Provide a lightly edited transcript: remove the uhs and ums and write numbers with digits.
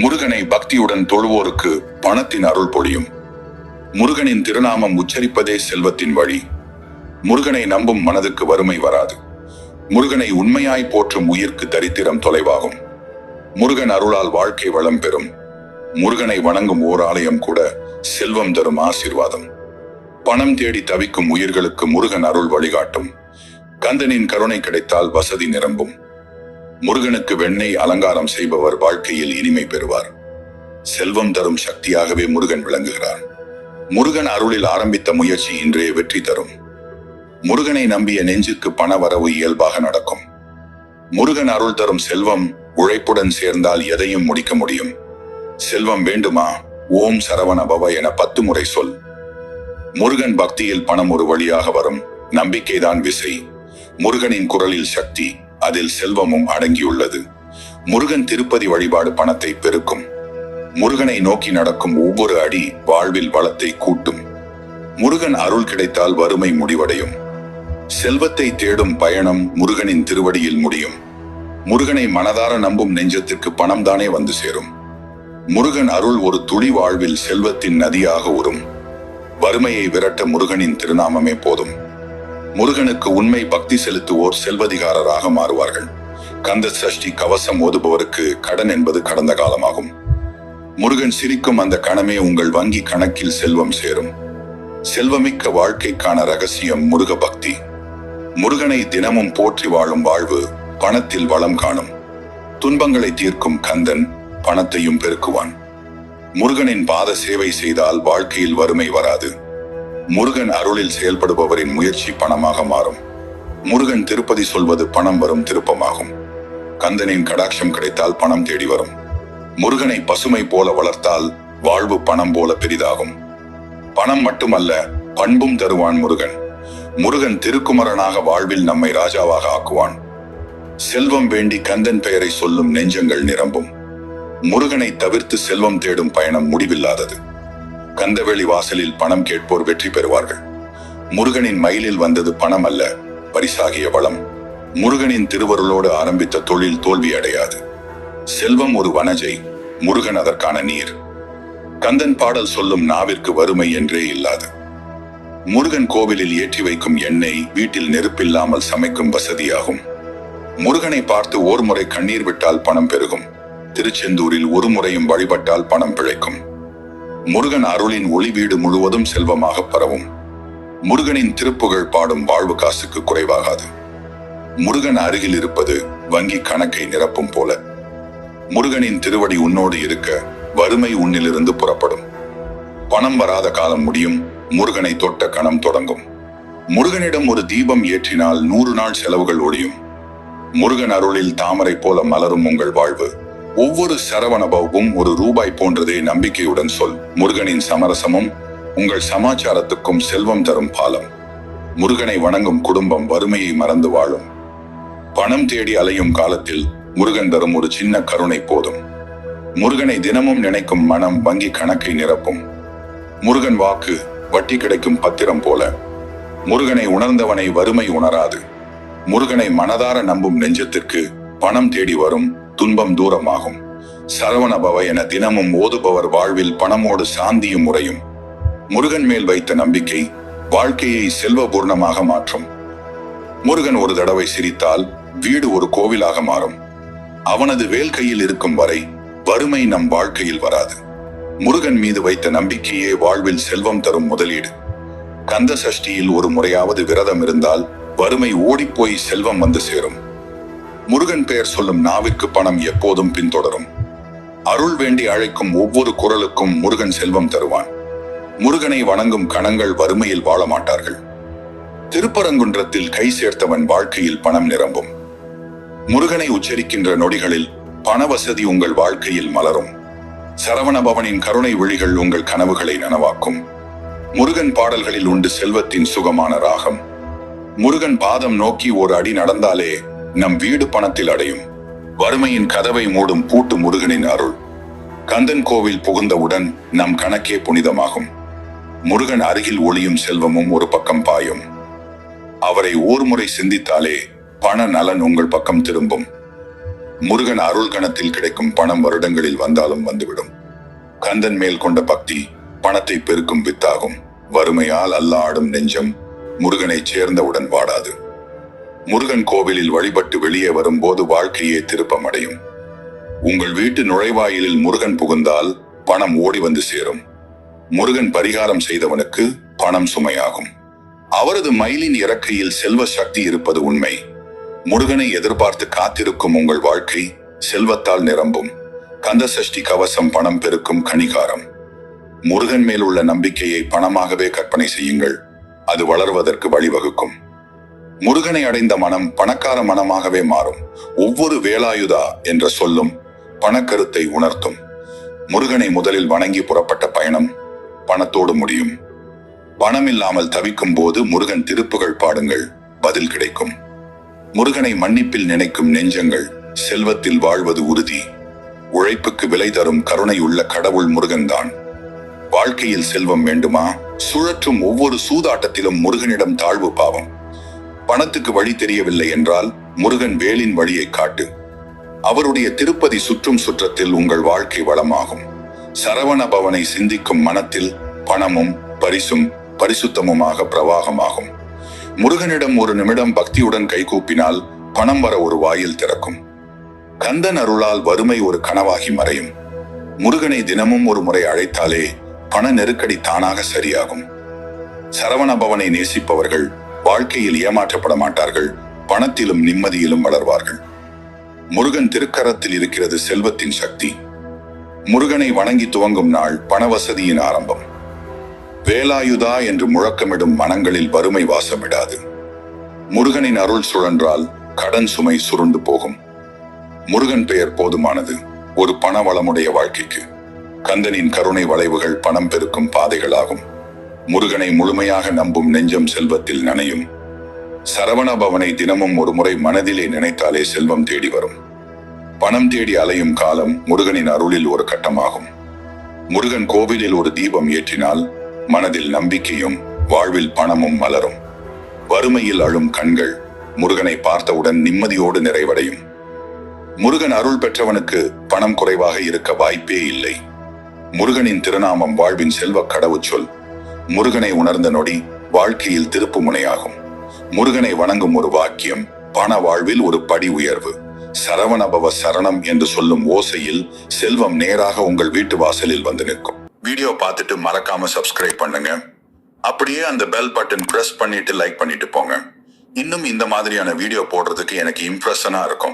முருகனை பக்தியுடன் தொழுவோருக்கு பணத்தின் அருள் பொழியும். முருகனின் திருநாமம் உச்சரிப்பதே செல்வத்தின் வழி. முருகனை நம்பும் மனதுக்கு வறுமை வராது. முருகனை உண்மையாய் போற்றும் உயிர்க்கு தரித்திரம் தொலைவாகும். முருகன் அருளால் வாழ்க்கை வளம் பெறும். முருகனை வணங்கும் ஓர் ஆலயம் கூட செல்வம் தரும் ஆசீர்வாதம். பணம் தேடி தவிக்கும் உயிர்களுக்கு முருகன் அருள் வழிகாட்டும். கந்தனின் கருணை கிடைத்தால் வசதி நிரம்பும். முருகனுக்கு வெண்ணெய் அலங்காரம் செய்பவர் வாழ்க்கையில் இனிமை பெறுவார். செல்வம் தரும் சக்தியாகவே முருகன் விளங்குகிறார். முருகன் அருளில் ஆரம்பித்த முயற்சி இன்றே வெற்றி தரும். முருகனை நம்பிய நெஞ்சுக்கு பண வரவு இயல்பாக நடக்கும். முருகன் அருள் தரும் செல்வம் உழைப்புடன் சேர்ந்தால் எதையும் முடிக்க முடியும். செல்வம் வேண்டுமா? ஓம் சரவண பவ என 10 முறை சொல். முருகன் பக்தியில் பணம் ஒரு வழியாக வரும். நம்பிக்கைதான் விசை. முருகனின் குரலில் சக்தி, அதில் செல்வமும் அடங்கியுள்ளது. முருகன் திருப்பதி வழிபாடு பணத்தை பெருக்கும். முருகனை நோக்கி நடக்கும் ஒவ்வொரு அடி வாழ்வில் வளத்தை கூட்டும். முருகன் அருள் கிடைத்தால் வறுமை முடிவடையும். செல்வத்தை தேடும் பயணம் முருகனின் திருவடியில் முடியும். முருகனை மனதார நம்பும் நெஞ்சத்திற்கு பணம் தானே வந்து சேரும். முருகன் அருள் ஒரு துளி வாழ்வில் செல்வத்தின் நதியாக உறும். வறுமையை விரட்ட முருகனின் திருநாமமே போதும். முருகனுக்கு உண்மை பக்தி செலுத்துவோர் செல்வதிகாரராக மாறுவார்கள். கந்த சஷ்டி கவசம் ஓதுபவருக்கு கடன் என்பது கடந்த காலமாகும். முருகன் சிரிக்கும் அந்த கணமே உங்கள் வங்கி கணக்கில் செல்வம் சேரும். செல்வமிக்க வாழ்க்கைக்கான ரகசியம் முருக பக்தி. முருகனை தினமும் போற்றி வாழும் வாழ்வு பணத்தில் வளம் காணும். துன்பங்களை தீர்க்கும் கந்தன் பணத்தையும் பெருக்குவான். முருகனின் பாத சேவை செய்தால் வாழ்க்கையில் வறுமை வராது. முருகன் அருளில் செயல்படுபவரின் முயற்சி பணமாக மாறும். முருகன் திருப்பதி சொல்வது பணம் வரும் திருப்பமாகும். கந்தனின் கடாட்சம் கிடைத்தால் பணம் தேடி வரும். முருகனை பசுமை போல வளர்த்தால் வாழ்வு பணம் போல பெரிதாகும். பணம் மட்டுமல்ல, பண்பும் தருவான் முருகன். முருகன் திருக்குமரனாக வாழ்வில் நம்மை ராஜாவாக ஆக்குவான். செல்வம் வேண்டி கந்தன் பெயரை சொல்லும் நெஞ்சங்கள் நிரம்பும். முருகனை தவிர்த்து செல்வம் தேடும் பயணம் முடிவில்லாதது. கந்தவெளி வாசலில் பணம் கேட்போர் வெற்றி பெறுவார்கள். முருகனின் மயிலில் வந்தது பணம் அல்ல, பரிசாகிய வளம். முருகனின் திருவருளோடு ஆரம்பித்த தொழில் தோல்வி அடையாது. செல்வம் ஒரு வனஜை, முருகன் அதற்கான நீர். கந்தன் பாடல் சொல்லும் நாவிற்கு வறுமை என்றே இல்லாது. முருகன் கோவிலில் ஏற்றி வைக்கும் எண்ணெய் வீட்டில் நெருப்பில்லாமல் சமைக்கும் வசதியாகும். முருகனை பார்த்து ஓர் முறை கண்ணீர் விட்டால் பணம் பெருகும். திருச்செந்தூரில் ஒரு முறையும் வழிபட்டால் பணம் பிழைக்கும். முருகன் அருளின் ஒளி வீடு முழுவதும் செல்வமாக பரவும். முருகனின் திருப்புகழ் பாடும் வாழ்வு காசுக்கு குறைவாகாது. முருகன் அருகில் இருப்பது வங்கி கணக்கை நிரப்பும் போல. முருகனின் திருவடி உன்னோடு இருக்க வறுமை உன்னிலிருந்து புறப்படும். பணம் வராத காலம் முடியும். முருகனை தொட்ட கணம் தொடங்கும். முருகனிடம் ஒரு தீபம் ஏற்றினால் 100 நாள் செலவுகள் ஒழியும். முருகன் அருளில் தாமரை போல மலரும் உங்கள் வாழ்வு. ஒவ்வொரு சரவணபவும் ஒரு ரூபாய் போன்றதே நம்பிக்கையுடன் சொல். முருகனின் சமரசமும் உங்கள் சமாச்சாரத்துக்கும் செல்வம் தரும் பாலம். முருகனை வணங்கும் குடும்பம் வறுமையை மறந்து வாழும். பணம் தேடி அலையும் காலத்தில் முருகன் தரும் ஒரு சின்ன கருணை போதும். முருகனை தினமும் நினைக்கும் மனம் வங்கி கணக்கை நிரப்பும். முருகன் வாக்கு வட்டி கிடைக்கும் பத்திரம் போல. முருகனை உணர்ந்தவனை வறுமை உணராது. முருகனை மனதார நம்பும் நெஞ்சத்திற்கு பணம் தேடி வரும், துன்பம் தூரமாகும். சரவணபவ என தினமும் ஓதுபவர் வாழ்வில் பணமோடு சாந்தியும் முறையும். முருகன் மேல் வைத்த நம்பிக்கை வாழ்க்கையை செல்வபூர்ணமாக மாற்றும். முருகன் ஒரு தடவை சிரித்தால் வீடு ஒரு கோவிலாக மாறும். அவனது வேல் கையில் இருக்கும் வரை வறுமை நம் வாழ்க்கையில் வராது. முருகன் மீது வைத்த நம்பிக்கையே வாழ்வில் செல்வம் தரும் முதலீடு. கந்த சஷ்டியில் ஒரு முறையாவது விரதம் இருந்தால் வறுமை ஓடிப்போய் செல்வம் வந்து சேரும். முருகன் பெயர் சொல்லும் நாவிற்கு பணம் எப்போதும் பின்தொடரும். அருள் வேண்டி அழைக்கும் ஒவ்வொரு குரலுக்கும் முருகன் செல்வம் தருவான். முருகனை வணங்கும் கணங்கள் வறுமையில் வாழ மாட்டார்கள். திருப்பரங்குன்றத்தில் கை சேர்த்தவன் வாழ்க்கையில் பணம் நிரம்பும். முருகனை உச்சரிக்கின்ற நொடிகளில் பண வசதி உங்கள் வாழ்க்கையில் மலரும். சரவணபவனின் கருணை விழிகள் உங்கள் கனவுகளை நனவாக்கும். முருகன் பாடல்களில் உண்டு செல்வத்தின் சுகமான ராகம். முருகன் பாதம் நோக்கி ஒரு அடி நடந்தாலே நம் வீடு பணத்தில் அடையும். வறுமையின் கதவை மூடும் பூட்டு முருகனின் அருள். கந்தன் கோவில் புகுந்தவுடன் நம் கணக்கே புனிதமாகும். முருகன் அருகில் ஒளியும் செல்வமும் ஒரு பக்கம் பாயும். அவரை ஓர் முறை சிந்தித்தாலே பண நலன் உங்கள் பக்கம் திரும்பும். முருகன் அருள் கணத்தில் கிடைக்கும் பணம் வருடங்களில் வந்தாலும் வந்துவிடும். கந்தன் மேல் கொண்ட பக்தி பணத்தை பெருக்கும் வித்தாகும். வறுமையால் அல்லாடும் நெஞ்சம் முருகனை சேர்ந்தவுடன் வாடாது. முருகன் கோவிலில் வழிபட்டு வெளியே வரும்போது வாழ்க்கையே திருப்பமடையும். உங்கள் வீட்டு நுழைவாயிலில் முருகன் புகுந்தால் பணம் ஓடி வந்து சேரும். முருகன் பரிகாரம் செய்தவனுக்கு பணம் சுமையாகும். அவரது மயிலின் இறக்கையில் செல்வ சக்தி இருப்பது உண்மை. முருகனை எதிர்பார்த்து காத்திருக்கும் உங்கள் வாழ்க்கை செல்வத்தால் நிரம்பும். கந்த சஷ்டி கவசம் பணம் பெருக்கும் கணிகாரம். முருகன் மேல் உள்ள நம்பிக்கையை பணமாகவே கற்பனை செய்யுங்கள். அது வளர்வதற்கு வழிவகுக்கும். முருகனை அடைந்த மனம் பணக்கார மனமாகவே மாறும். ஒவ்வொரு வேலாயுதா என்ற சொல்லும் பணக்கருத்தை உணர்த்தும். முருகனை முதலில் வணங்கி புறப்பட்ட பயணம் பணத்தோடு முடியும். பணம் இல்லாமல் தவிக்கும் போது முருகன் திருப்புகள் பாடுங்கள், பதில் கிடைக்கும். முருகனை மன்னிப்பில் நினைக்கும் நெஞ்சங்கள் செல்வத்தில் வாழ்வது உறுதி. உழைப்புக்கு விலை தரும் கருணை உள்ள கடவுள் முருகன்தான். வாழ்க்கையில் செல்வம் வேண்டுமா? சுழற்றும் ஒவ்வொரு சூதாட்டத்திலும் முருகனிடம் தாழ்வு பாவம். பணத்துக்கு வழி தெரியவில்லை என்றால் முருகன் வேலின் வழியை காட்டு. அவருடைய திருப்பதி சுற்றும் சுற்றத்தில் உங்கள் வாழ்க்கை வளமாகும். சரவண பவனை சிந்திக்கும் மனத்தில் பணமும் பரிசும் பரிசுத்தமுமாக பிரவாகமாகும். முருகனிடம் ஒரு நிமிடம் பக்தியுடன் கைகூப்பினால் பணம் வர ஒரு வாயில் திறக்கும். கந்தன் அருளால் வறுமை ஒரு கனவாகி மறையும். முருகனை தினமும் ஒரு முறை அழைத்தாலே பண நெருக்கடி தானாக சரியாகும். சரவண பவனை நேசிப்பவர்கள் வாழ்க்கையில் ஏமாற்றப்பட மாட்டார்கள். பணத்திலும் நிம்மதியிலும் வளர்வார்கள். முருகன் திருக்கரத்தில் இருக்கிறது செல்வத்தின் சக்தி. முருகனை வணங்கி துவங்கும் நாள் பணவசதியின் ஆரம்பம். வேலாயுதா என்று முழக்கமிடும் மனங்களில் வறுமை வாசமிடாது. முருகனின் அருள் சுழன்றால் கடன் சுமை சுருண்டு போகும். முருகன் பெயர் போதுமானது ஒரு பண வளமுடைய வாழ்க்கைக்கு. கந்தனின் கருணை வளைவுகள் பணம் பெருக்கும் பாதைகளாகும். முருகனை முழுமையாக நம்பும் நெஞ்சம் செல்வத்தில் நனையும். சரவண பவனை தினமும் ஒரு முறை மனதிலே நினைத்தாலே செல்வம் தேடி வரும். பணம் தேடி அலையும் காலம் முருகனின் அருளில் ஒரு கட்டமாகும். முருகன் கோவிலில் ஒரு தீபம் ஏற்றினால் மனதில் நம்பிக்கையும் வாழ்வில் பணமும் மலரும். வறுமையில் அழும் கண்கள் முருகனை பார்த்தவுடன் நிம்மதியோடு நிறைவடையும். முருகன் அருள் பெற்றவனுக்கு பணம் குறைவாக இருக்க வாய்ப்பே இல்லை. முருகனின் திருநாமம் வாழ்வின் செல்வ கடவுச்சொல். முருகனை உணர்ந்த நொடி வாழ்க்கையில் திருப்பு முனையாகும். முருகனை வணங்கும் ஒரு வாக்கியம் பண வாழ்வில் ஒரு படி உயர்வு. சரவணபவ சரணம் என்று சொல்லும் ஓசையில் செல்வம் நேராக உங்கள் வீட்டு வாசலில் வந்து நிற்கும். வீடியோ பார்த்துட்டு மறக்காம சப்ஸ்கிரைப் பண்ணுங்க. அப்படியே அந்த பெல் பட்டன் பிரஸ் பண்ணிட்டு லைக் பண்ணிட்டு போங்க. இன்னும் இந்த மாதிரியான வீடியோ போடுறதுக்கு எனக்கு இம்ப்ரெஷனா இருக்கும்.